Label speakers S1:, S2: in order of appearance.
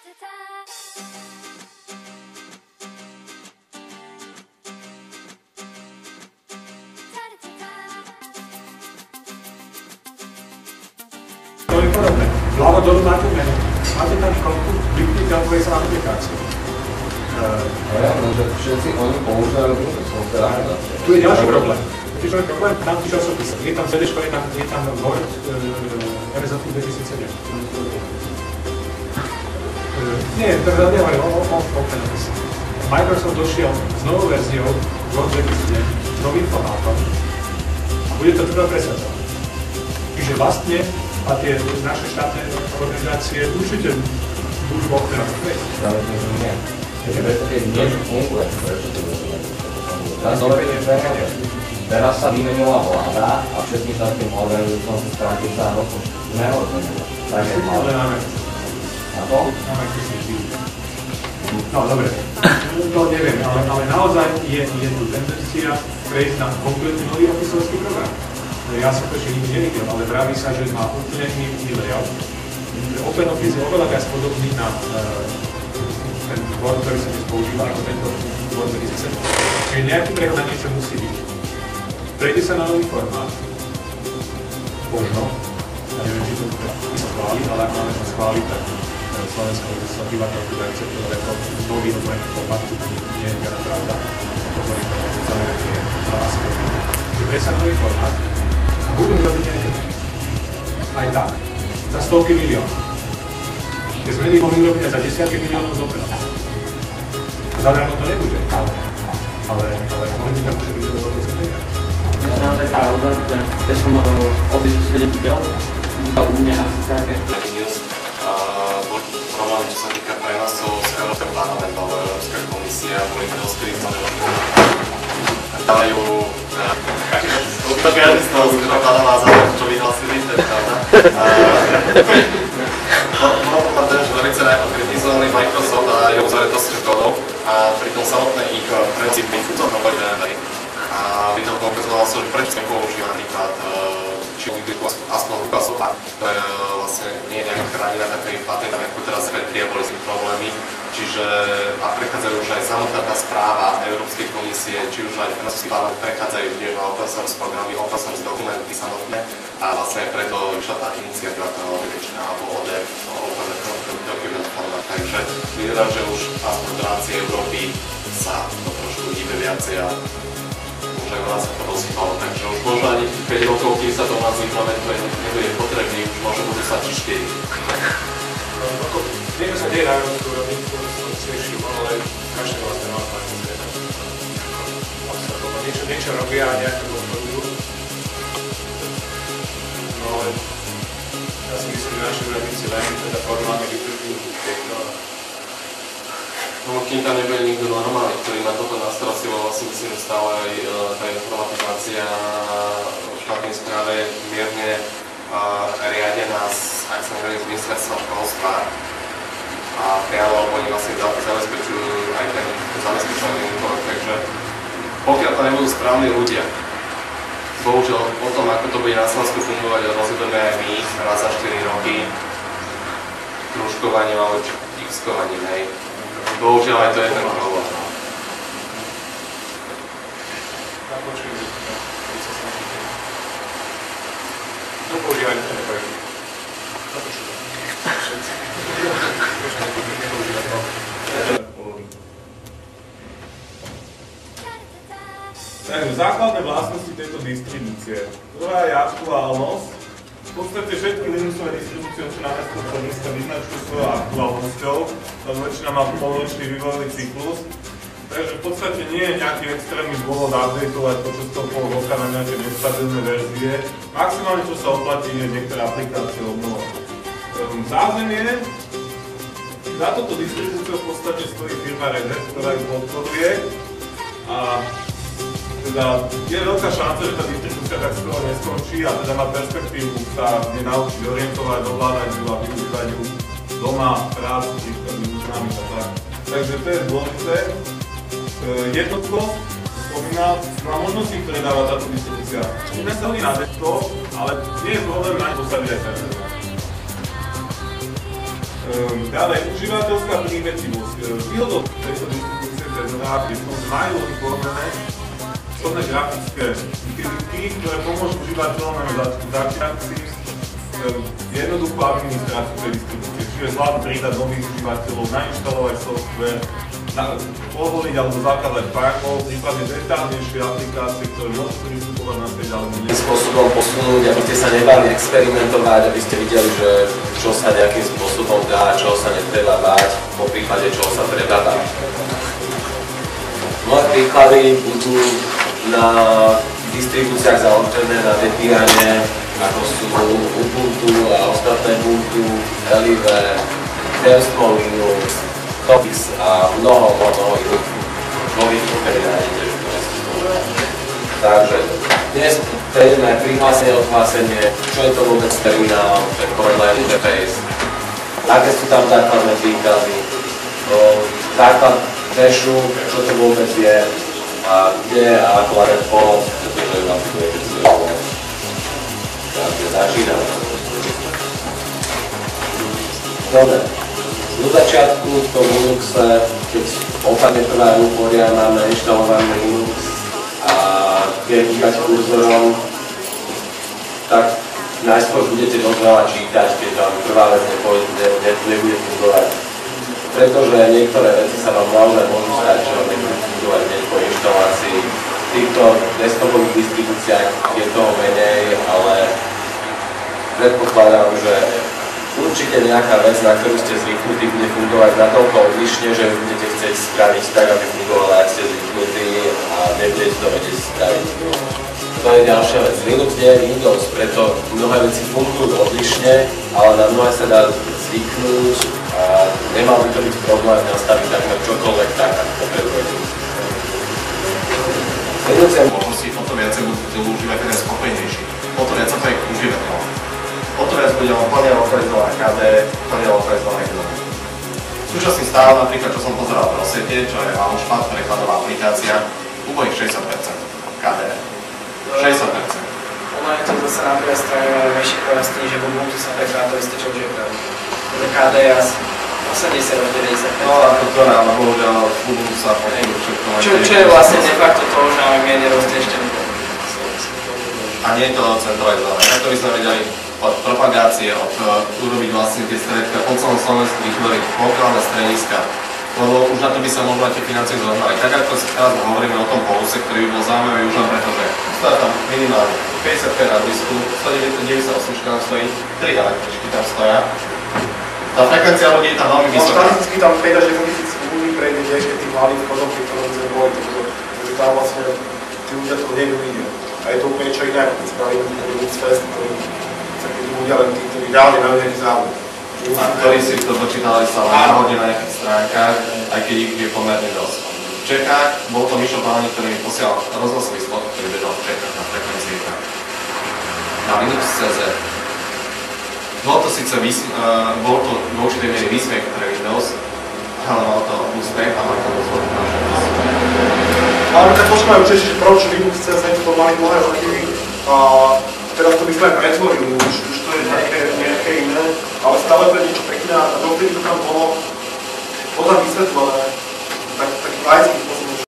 S1: To je podobné. Vľavo dolu máte menu. Máte tam ikonku, kliknite a otvorí sa aplikáciu.
S2: že všetci oni používajú túto software.
S1: Tu je ďalší problém. Totiž je problém na tých časopisoch. Je tam CD-ško, je tam Word RSA 2007. Nie, teda nehovorím o penalise. Microsoft došiel s novou verziou Word 2007, s novým formátom a bude to treba presadzovať. Čiže vlastne a tie naše štátne organizácie určite budú v okne.
S2: Ale nie. Keď niečo funguje, prečo to bude? Teraz sa vymenila vláda a všetkým štátnym organizáciám sa strátil sa rozpočet. Nehodneme. Tak je
S1: ale máme.
S2: Na to?
S1: Máme no dobre, to neviem, ale naozaj je tu tendencia prejsť na kompletne nový opisovský program. Ja som to ešte nikdy nevidel, ale vraví sa, že má úplne iný layout. OpenOffice je oveľa viac podobný na ten Word, ktorý sa dnes používa, ako tento Word 2007. Čiže nejaký prehľad na niečo musí byť. Prejde sa na nový formát. Možno. Ja neviem, či to schváliť, ale ak máme to schváliť, tak Slovenská legislatíva to bude akceptovať ako nový formát, nie je žiadna pravda. Pozorím, to zároveň je láska. Čiže prejde sa na nový formát. Budú robiť nejaké aj tak, za stovky miliónov. Tie zmeny mohli robiť aj za desiatky miliónov z operátorov. Zadarmo to nebude, ale mohli by tam byť do toho zmenia.
S3: Je to naozaj pravda, že ja som obyčil svedieť videl, iba u mňa asi také.
S4: Problémy, čo sa týka prenosov z Európskeho parlamentu alebo Európska komisia, boli rozkrytované dávajú útoky z toho skropadala za to, čo vyhlasili, to je pravda. Bolo povedané, že velice najprv kritizovaný Microsoft a jeho uzaretosť kódov a pritom samotné ich princípy sú to problémy. A by to ukazovalo sa, že prečo sa používa napríklad či aspoň Lukasofa, to je vlastne nie je nejaká chránená takými patentami, ako teraz Petria boli s tým problémy. Čiže a prechádzajú už aj samotná tá správa Európskej komisie, či už aj Európsky parlament prechádzajú tiež na open source programy, open source dokumenty samotné a vlastne preto vyšla tá iniciatíva toho ODEC alebo ODEC, Open Document Format. Takže vyzerá, že už aspoň v rámci Európy sa to trošku hýbe viacej a už aj vás sa to rozhýbalo, takže už možno ani 5 rokov, kým sa to u nás implementuje, nebude potrebný, už možno budú stačiť 4.
S1: Niečo sa deje na Európsku úrovni, som si všimol, ale každé vlastne má páčiť. Niečo robia a nejaké podporujú. No ale ja si myslím, že naši úradníci len teda formálne vytrhujú tieto.
S4: No, kým tam nebude nikto normálny, ktorý má toto na starosti, lebo si myslím, že stále aj tá informatizácia v štátnej správe mierne riadená, ak sa nevedie z ministerstva školstva a priamo, alebo oni vlastne zabezpečujú aj ten zabezpečovaný intelekt, takže pokiaľ to nebudú správni ľudia, bohužiaľ o tom, ako to bude na Slovensku fungovať, rozhodujeme aj my raz za 4 roky kružkovaním alebo x-kovaním, hej. Bohužiaľ aj to je ten problém.
S1: Používajte ten projekt.
S5: Takže základné vlastnosti tejto distribúcie. Prvá je aktuálnosť. V podstate všetky Linuxové distribúcie sú na mesto dneska vyznačujú svojou aktuálnosťou. Väčšina má polročný vývojový cyklus. Takže v podstate nie je nejaký extrémny dôvod updateovať počas toho pol roka na nejaké nestabilné verzie. Maximálne, čo sa oplatí, je niektoré aplikácie obnovať. Zázemie. Za toto distribúciu v podstate stojí firma Red Hat, ktorá ju podporuje. A teda je veľká šanca, že tá distribúcia tak skoro neskončí a teda má perspektívu sa v nej naučiť orientovať, ovládať ju a využívať ju doma, v práci, výučnami a tak. Takže to je dôležité. Jednotkosť, spomínal, má možnosti, ktoré dáva táto distribúcia. Sme sa na desktop, ale nie je problém na ňu postaviť aj server. Ďalej, užívateľská prívetivosť. Výhodou tejto distribúcie znamená, že majú vytvorené vhodné grafické utility, ktoré pomôžu užívateľom začínajúcim jednoduchú administráciu tej distribúcie. Čiže zvládnu pridať nových užívateľov, nainštalovať software, povoliť alebo zakázať firewall, prípadne detálnejšie aplikácie, ktoré môžete vystupovať na tej ďalej.
S6: Spôsobom posunúť, aby ste sa nebali experimentovať, aby ste videli, že čo sa nejakým spôsobom dá, čo sa netreba báť, po prípade čoho sa treba báť. Moje príklady budú na distribúciách založené na Debiane, ako sú Ubuntu a ostatné Ubuntu, Alive, Termsmall Linux, Topix a mnoho iných nových, ktoré nájdete. Takže dnes prejdeme prihlásenie a odhlásenie, čo je to vôbec terminál, ten command line interface, aké sú tam základné príkazy, základ dashu, čo to vôbec je a kde a ako hľadať pomoc, pretože vlastne to je všetko. Takže začíname. Dobre. Do začiatku v tom Linuxe, keď opadne prvá eufória, máme inštalovaný Linux a keď hýbať kurzorom, tak najskôr budete dosť veľa čítať, keď vám prvá vec nebude fungovať. Pretože niektoré veci sa vám naozaj môžu stať, že vám nebudú fungovať hneď po inštalácii. V týchto desktopových distribúciách je toho menej, ale predpokladám, že určite nejaká vec, na ktorú ste zvyknutí, bude fungovať natoľko odlišne, že budete chcieť spraviť tak, aby fungovala, ak ste zvyknutí a nebudete to vedieť spraviť. To je ďalšia vec. Linux nie je Windows, preto mnohé veci fungujú odlišne, ale na mnohé sa dá zvyknúť a nemal by to byť problém nastaviť takmer čokoľvek tak, ako potrebujete. Linux je
S4: možnosti, o to viacej budú užívateľe spokojnejší, o to viac sa to je užívateľom. O to viac bude plne lokalizované KD, plne lokalizované GNOME. Súčasný stav, napríklad, čo som pozeral v Rosete, čo je Launchpad, prekladová aplikácia, úplných 60% KD. 60%.
S7: Ono je to zase na druhej strane väčšie pojasní, že v Ubuntu sa prekládá to isté, čo už je pravda. KD je asi 80-90%.
S4: No a to ale bohužiaľ v Ubuntu sa podľa všetko.
S7: Čo je vlastne de facto to, že máme mierne roztrieštené.
S4: A nie je to centralizované. Takto by sme vedeli od propagácie, od urobiť vlastne tie stredka po celom Slovensku vytvoriť lokálne strediska. Lebo už na to by sa možno tie financie zohnali. Tak ako teraz hovoríme o tom poluse, ktorý by bol zaujímavý už len preto, že stojí tam minimálne 55 na disku, 198 tam stojí, 3 električky tam stoja. Tá frekvencia ľudí je tam veľmi vysoká.
S8: Štatisticky tam 5 až 10 tisíc ľudí prejde tiež, keď tých malých pozorky, ktoré sme boli, takže tam vlastne tí ľudia to niekto vidia. A je to úplne čo iné, ako keď spravíme Linux Fest, ktorý sa keď ľudia len tí, ktorí reálne majú nejaký záujem.
S4: A ktorí si to dočítali sa len náhodne na nejakých stránkach, aj keď ich je pomerne dosť. V Čechách bol to Mišo Páni, ktorý mi posielal rozhlasový spot, ktorý bežal v Čechách na frekvencii na Linux.cz. Bol to síce bol to do určitej miery výsmech pre Windows, ale mal to úspech a má to dosť naše úspech.
S8: Ale tak trošku majú Češi, že proč Linux.cz to mali dlhé roky a teraz to by sme aj pretvorili, už to je nejaké iné, ale stále to je niečo pekné a dovtedy to tam bolo tam vysvetlené, taký laický